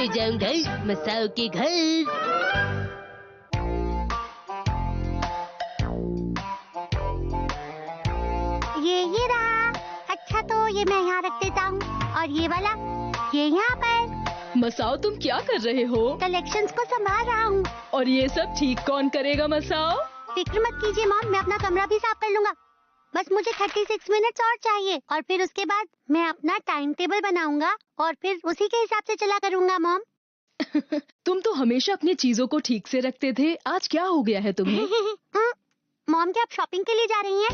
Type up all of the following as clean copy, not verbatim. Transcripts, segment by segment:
ले जाऊंगा मसाओ के घर। ये रहा। अच्छा तो ये मैं यहाँ रख देता हूँ और ये वाला ये यहाँ पर। मसाओ तुम क्या कर रहे हो? कलेक्शंस को संभाल रहा हूँ। और ये सब ठीक कौन करेगा मसाओ? फिक्र मत कीजिए मॉम, मैं अपना कमरा भी साफ कर लूंगा। बस मुझे 36 मिनट्स और चाहिए और फिर उसके बाद मैं अपना टाइम टेबल बनाऊंगा और फिर उसी के हिसाब से चला करूंगा मॉम। तुम तो हमेशा अपनी चीजों को ठीक से रखते थे, आज क्या हो गया है तुम्हें? मॉम क्या आप शॉपिंग के लिए जा रही हैं?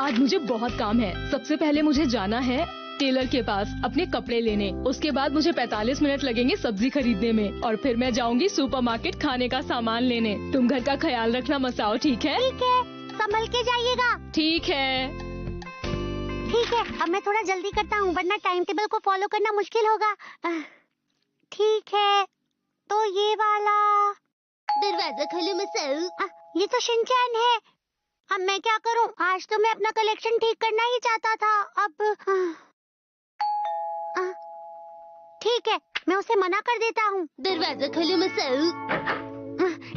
आज मुझे बहुत काम है। सबसे पहले मुझे जाना है टेलर के पास अपने कपड़े लेने। उसके बाद मुझे 45 मिनट लगेंगे सब्जी खरीदने में और फिर मैं जाऊंगी सुपरमार्केट खाने का सामान लेने। तुम घर का ख्याल रखना मसाओ, ठीक है? ठीक है, संभल के जाइएगा। ठीक है। ठीक है, अब मैं थोड़ा जल्दी करता हूँ वरना टाइम टेबल को फॉलो करना मुश्किल होगा। ठीक है, तो ये वाला। दरवाजा खोलो मसाओ। ये तो शिनचैन है। अब मैं क्या करूं? आज तो मैं अपना कलेक्शन ठीक करना ही चाहता था। अब ठीक है, मैं उसे मना कर देता हूँ। दरवाजा खोलो मसाओ।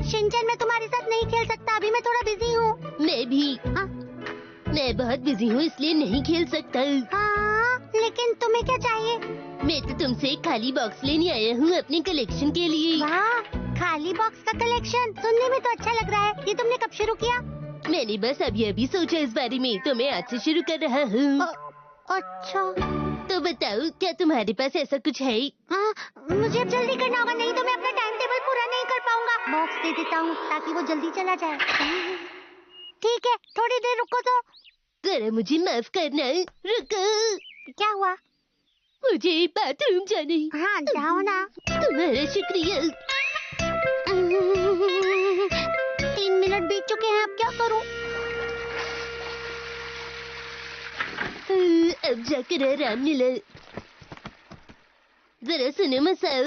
शिनचैन मैं तुम्हारे साथ नहीं खेल सकता, अभी मैं थोड़ा बिजी हूँ। मैं भी। मैं बहुत बिजी हूँ इसलिए नहीं खेल सकता। हाँ, लेकिन तुम्हें क्या चाहिए? मैं तो तुमसे एक खाली बॉक्स लेने आया हूँ अपने कलेक्शन के लिए। वाह, खाली बॉक्स का कलेक्शन सुनने में तो अच्छा लग रहा है। ये तुमने कब शुरू किया? मैंने बस अभी सोचा इस बारे में, तो मैं आज से शुरू कर रहा हूँ। अच्छा, तो बताओ क्या तुम्हारे पास ऐसा कुछ है? मुझे अब जल्दी करना होगा, नहीं तो मैं अपना टाइम टेबल पूरा नहीं कर पाऊंगा। बॉक्स दे देता हूँ ताकि वो जल्दी चला जाए। ठीक है, थोड़ी देर रुको तो। जरा मुझे माफ करना, रुको। क्या हुआ? मुझे बाथरूम जाने। हाँ, जाओ ना। तुम्हारा शुक्रिया। 3 मिनट बीत चुके हैं, अब क्या करूं? अब जाकर आराम मिला। जरा सुनो मसाओ।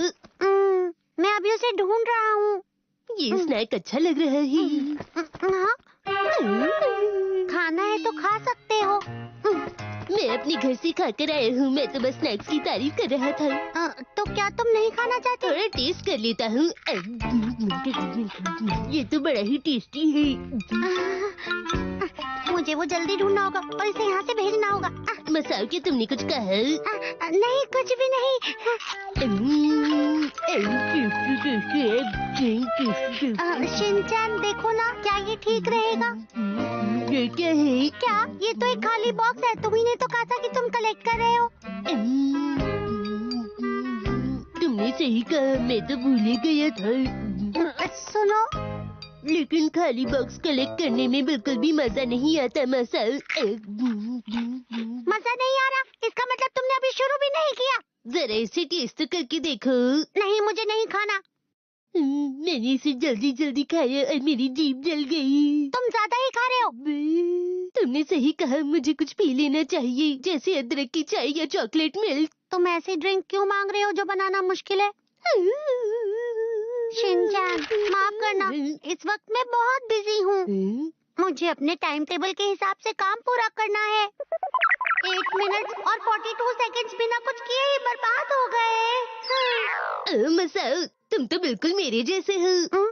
मैं अभी उसे ढूंढ रहा हूँ। ये स्नैक अच्छा लग रहा है। हाँ? खाना है तो खा सकते हो। मैं अपने घर से खाकर आया हूँ, मैं तो बस स्नैक्स की तारीफ कर रहा था। तो क्या तुम नहीं खाना चाहते? थोड़ा टेस्ट कर लेता हूँ। ये तो बड़ा ही टेस्टी है। मुझे वो जल्दी ढूंढना होगा और इसे यहाँ से भेजना होगा। मसाओ क्या तुमने कुछ कहा? नहीं, कुछ भी नहीं। शिनचैन देखो ना, क्या ये ठीक रहेगा? ये क्या है? क्या? ये तो एक खाली बॉक्स है। तुम्ही ने तो कहा था कि तुम कलेक्ट कर रहे हो। तुमने सही कहा, मैं तो भूल ही गया था। सुनो, लेकिन खाली बॉक्स कलेक्ट करने में बिल्कुल भी मजा नहीं आता मसाओ। मजा नहीं आ रहा? इसका मतलब तुमने अभी शुरू भी नहीं किया। जरा इसे टेस्ट करके देखो। नहीं, मुझे नहीं खाना। मैंने इसे जल्दी जल्दी खाया और मेरी जीभ जल गई। तुम ज्यादा ही खा रहे हो। तुमने सही कहा, मुझे कुछ पी लेना चाहिए, जैसे अदरक की चाय या चॉकलेट मिल्क। तुम ऐसी ड्रिंक क्यों मांग रहे हो जो बनाना मुश्किल है? शिनचैन, माफ करना, इस वक्त मैं बहुत बिजी हूँ। मुझे अपने टाइम टेबल के हिसाब से काम पूरा करना है। 8 मिनट और 42 सेकंड्स बिना कुछ किए ही बर्बाद हो गए। मसाओ, तुम तो बिल्कुल मेरे जैसे हो।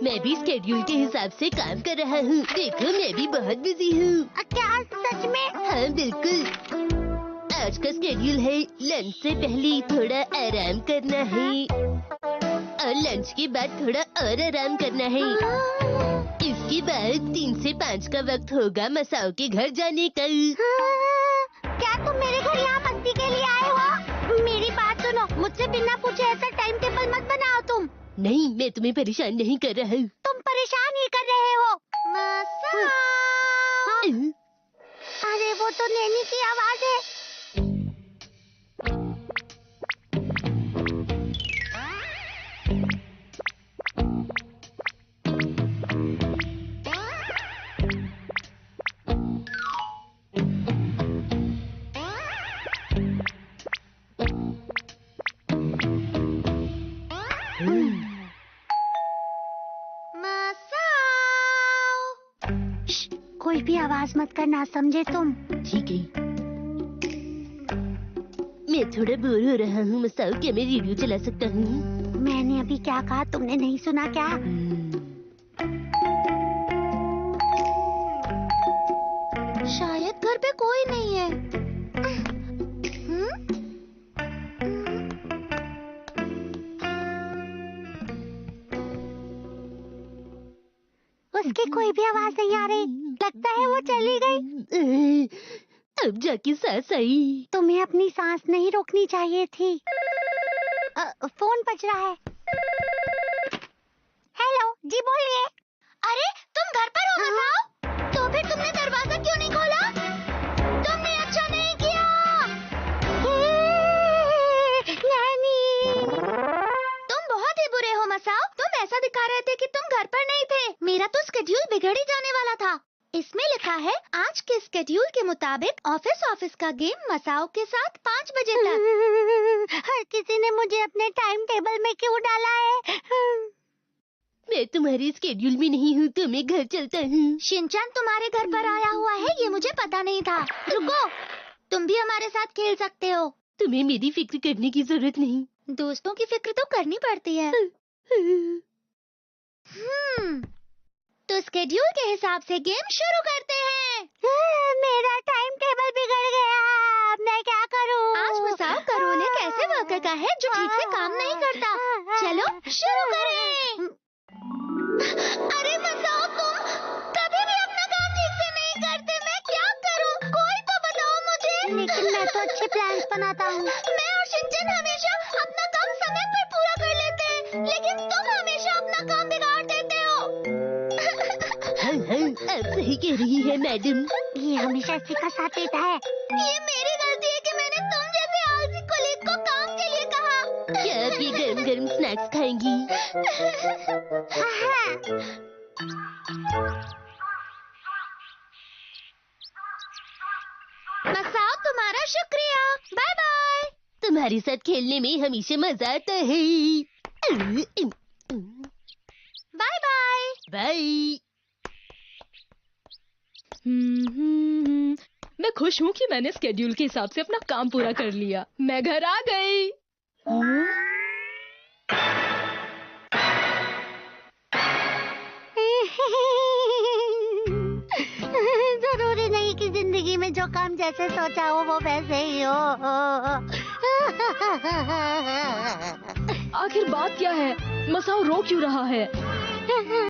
मैं भी स्केड्यूल के हिसाब से काम कर रहा हूँ। देखो मैं भी बहुत बिजी हूँ। क्या सच में? हाँ बिल्कुल। आज का स्केड्यूल है लंच से पहले थोड़ा आराम करना है और लंच के बाद थोड़ा और आराम करना है। इसके बाद 3 से 5 का वक्त होगा मसाओ के घर जाने का। क्या तुम मेरे घर यहाँ मस्ती के लिए आए हो? मेरी बात सुनो, मुझसे बिना पूछे ऐसा टाइम टेबल मत बनाओ तुम। नहीं, मैं तुम्हें परेशान नहीं कर रहा हूँ। तुम परेशान ही कर रहे हो। मसाओ। अरे वो तो नैनी की आवाज है। कोई भी आवाज मत करना, समझे तुम? ठीक है। मैं थोड़ा बोर हो रहा हूँ मसाओ, क्या मैं रेडियो चला सकता हूँ? मैंने अभी क्या कहा, तुमने नहीं सुना क्या? शायद घर पे कोई नहीं है। उसकी कोई भी आवाज नहीं आ रही। लगता है वो चली गई। अब जाके सांस आई। तुम्हें अपनी सांस नहीं रोकनी चाहिए थी। फोन बज रहा है। हेलो जी, बोलिए। अरे तुम घर पर हो मसाओ? तो फिर तुमने दरवाजा क्यों नहीं खोला? तुमने अच्छा नहीं किया। नानी, तुम बहुत ही बुरे हो मसाओ। तुम ऐसा दिखा रहे थे कि तुम घर पर नहीं थे। मेरा तो स्केड्यूल बिगड़ ही जाने वाला था। इसमें लिखा है आज के स्केड्यूल के मुताबिक ऑफिस का गेम मसाओ के साथ 5 बजे तक। हर किसी ने मुझे अपने टाइम टेबल में क्यों डाला है? मैं तुम्हारे स्केड्यूल में नहीं हूँ, तो मैं घर चलता हूँ। शिनचैन तुम्हारे घर पर आया हुआ है, ये मुझे पता नहीं था। रुको, तुम भी हमारे साथ खेल सकते हो। तुम्हें मेरी फिक्र करने की जरूरत नहीं। दोस्तों की फिक्र तो करनी पड़ती है। तो स्केड्यूल के हिसाब से गेम शुरू करते हैं। मेरा टाइम टेबल बिगड़ गया, अब मैं क्या करूं? आज मसाओ का रोल एक ऐसे वर्कर का है जो ठीक से काम नहीं करता। चलो शुरू करें। अरे मसाओ, तुम कभी भी अपना काम ठीक से नहीं करते। मैं क्या करूं? कोई तो बताओ मुझे। लेकिन मैं तो अच्छे प्लान्स बनाता हूँ। मैं और शिनचैन हमेशा अपना काम समय पर पूरा कर लेते हैं, लेकिन तुम हमेशा अपना काम बिगाड़ देते हो। हाँ, आप सही कह रही है मैडम। ये हमेशा इसी का साथ देता है। ये मेरी गलती है कि मैंने तुम जैसे आलसी कोलीग को काम के लिए कहा। क्या आप ये गरम गरम स्नैक्स खाएंगी? मसाओ, तुम्हारा शुक्रिया। Bye bye. तुम्हारे साथ खेलने में हमेशा मजा आता है। Bye bye. बाय। मैं खुश हूँ कि मैंने स्केड्यूल के हिसाब से अपना काम पूरा कर लिया। मैं घर आ गई। जरूरी नहीं कि जिंदगी में जो काम जैसे सोचा हो वो वैसे ही हो। आखिर बात क्या है? मसाओ रो क्यों रहा है?